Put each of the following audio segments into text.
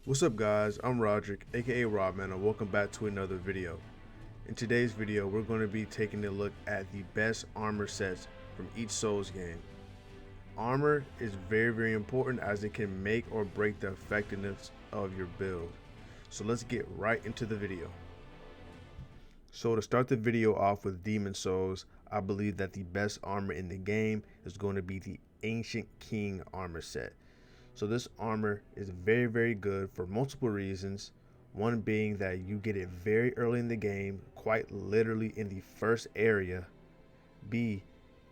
What's up guys, I'm Roderick, aka Rodman, and welcome back to another video. In today's video, we're going to be taking a look at the best armor sets from each Souls game. Armor is very important as it can make or break the effectiveness of your build. So let's get right into the video. So to start the video off with Demon Souls, I believe that the best armor in the game is going to be the Ancient King armor set. So this armor is very good for multiple reasons. One being that you get it very early in the game, quite literally in the first area. B,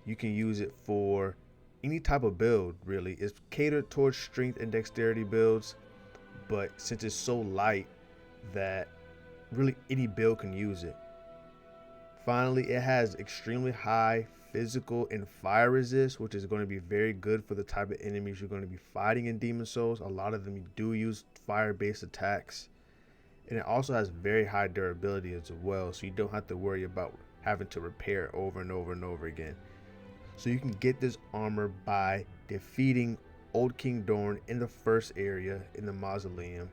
you can use it for any type of build really. It's catered towards strength and dexterity builds, but since it's so light that really any build can use it. Finally, it has extremely high physical and fire resist, which is going to be very good for the type of enemies you're going to be fighting in Demon Souls. A lot of them do use fire-based attacks. And it also has very high durability as well, so you don't have to worry about having to repair over and over again. So you can get this armor by defeating Old King Dorn in the first area in the Mausoleum.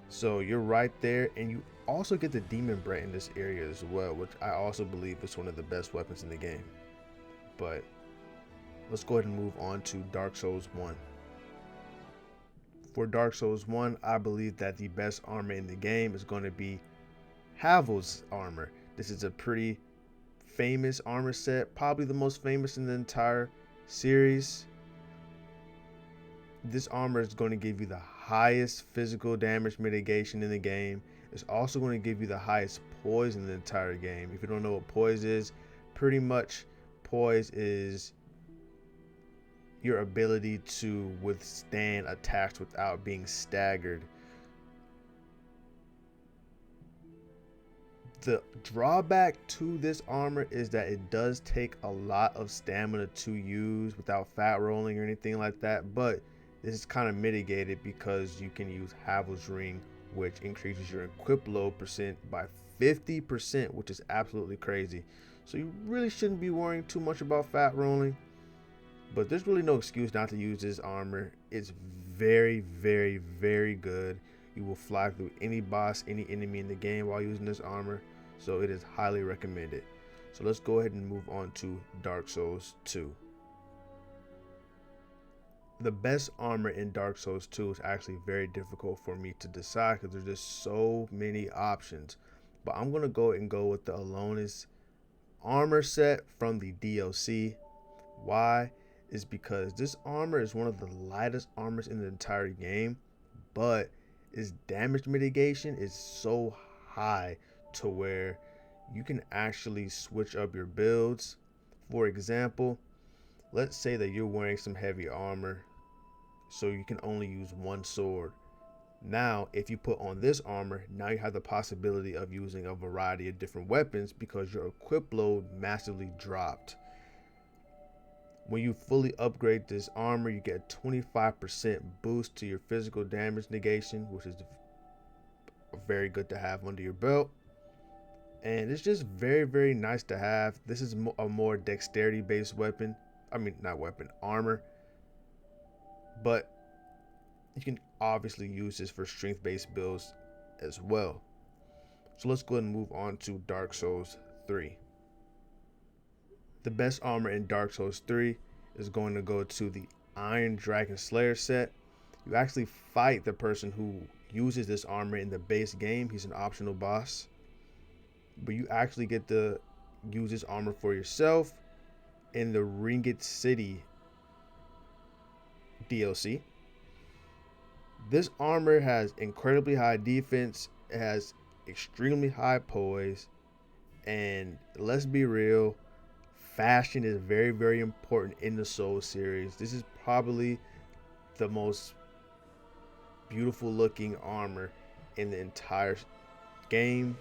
So you're right there, and you also get the Demon Bread in this area as well, which I also believe is one of the best weapons in the game. But let's go ahead and move on to Dark Souls 1. For Dark Souls 1, I believe that the best armor in the game is going to be Havel's armor. This is a pretty famous armor set, probably the most famous in the entire series. This armor is going to give you the highest physical damage mitigation in the game. It's also going to give you the highest poise in the entire game. If you don't know what poise is, pretty much poise is your ability to withstand attacks without being staggered. The drawback to this armor is that it does take a lot of stamina to use without fat rolling or anything like that, but this is kind of mitigated because you can use Havel's Ring, which increases your equip load percent by 50%, which is absolutely crazy. So you really shouldn't be worrying too much about fat rolling, but there's really no excuse not to use this armor. It's very good. You will fly through any boss, any enemy in the game while using this armor, so it is highly recommended. So let's go ahead and move on to Dark Souls 2. The best armor in Dark Souls 2 is actually very difficult for me to decide because there's just so many options. But I'm going to go with the Alonis armor set from the DLC. Why? Is because this armor is one of the lightest armors in the entire game, but its damage mitigation is so high to where you can actually switch up your builds. For example, let's say that you're wearing some heavy armor, so you can only use one sword. Now, if you put on this armor, now you have the possibility of using a variety of different weapons because your equip load massively dropped. When you fully upgrade this armor, you get a 25% boost to your physical damage negation, which is very good to have under your belt. And it's just very nice to have. This is a more dexterity based weapon. I mean, not weapon, armor. But you can obviously use this for strength based builds as well. So let's go ahead and move on to Dark Souls 3. The best armor in Dark Souls 3 is going to go to the Iron Dragon Slayer set. You actually fight the person who uses this armor in the base game. He's an optional boss, but you actually get to use this armor for yourself in the Ringed City DLC. This armor has incredibly high defense, it has extremely high poise, and let's be real, fashion is very important in the Soul series. This is probably the most beautiful looking armor in the entire game.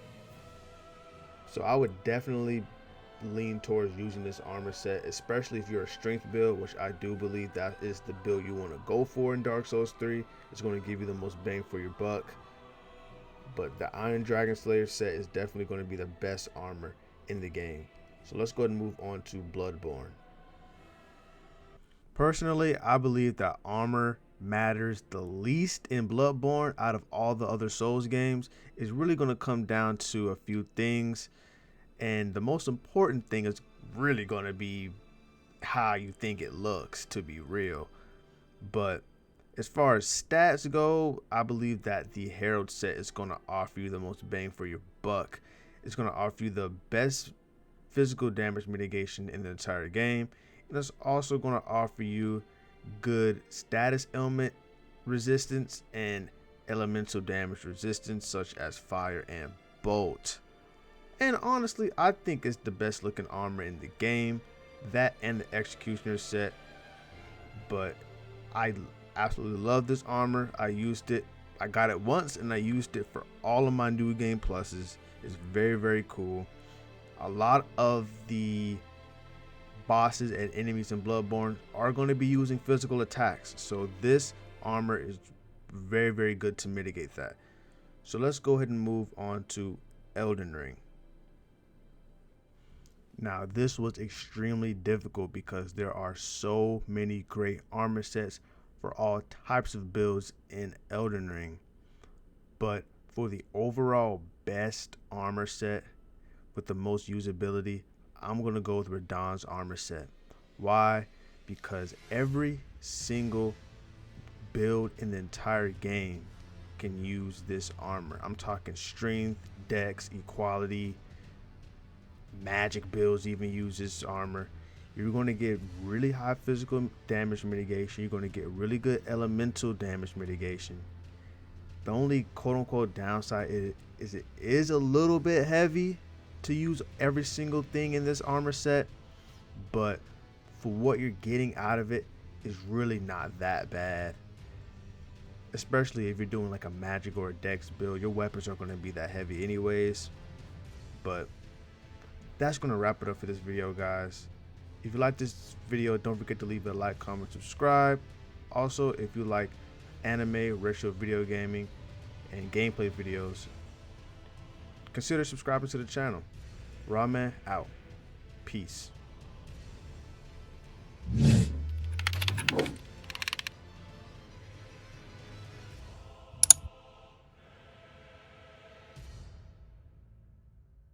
So I would definitely lean towards using this armor set, especially if you're a strength build, which I do believe that is the build you want to go for in Dark Souls 3. It's going to give you the most bang for your buck. But the Iron Dragon Slayer set is definitely going to be the best armor in the game. So let's go ahead and move on to Bloodborne. Personally, I believe that armor matters the least in Bloodborne out of all the other Souls games is really going to come down to a few things. And the most important thing is really going to be how you think it looks, to be real. But as far as stats go, I believe that the Herald set is going to offer you the most bang for your buck. It's going to offer you the best physical damage mitigation in the entire game. And it's also going to offer you good status element resistance and elemental damage resistance, such as fire and bolt. And honestly, I think it's the best looking armor in the game. That and the Executioner set. But I absolutely love this armor. I used it. I got it once and I used it for all of my new game pluses. It's very, very cool. A lot of the bosses and enemies in Bloodborne are going to be using physical attacks. So this armor is very, very good to mitigate that. So let's go ahead and move on to Elden Ring. Now, this was extremely difficult because there are so many great armor sets for all types of builds in Elden Ring. But for the overall best armor set with the most usability, I'm going to go with Radahn's armor set. Why? Because every single build in the entire game can use this armor. I'm talking strength, dex, equality, magic builds even use this armor. You're going to get really high physical damage mitigation. You're going to get really good elemental damage mitigation. The only quote-unquote downside is it is a little bit heavy to use every single thing in this armor set, but for what you're getting out of it is really not that bad. Especially if you're doing like a magic or a dex build, your weapons are going to be that heavy anyways. But that's going to wrap it up for this video, guys. If you like this video, don't forget to leave a like, comment, subscribe. Also, if you like anime, retro video gaming, and gameplay videos, consider subscribing to the channel. Rawman out. Peace.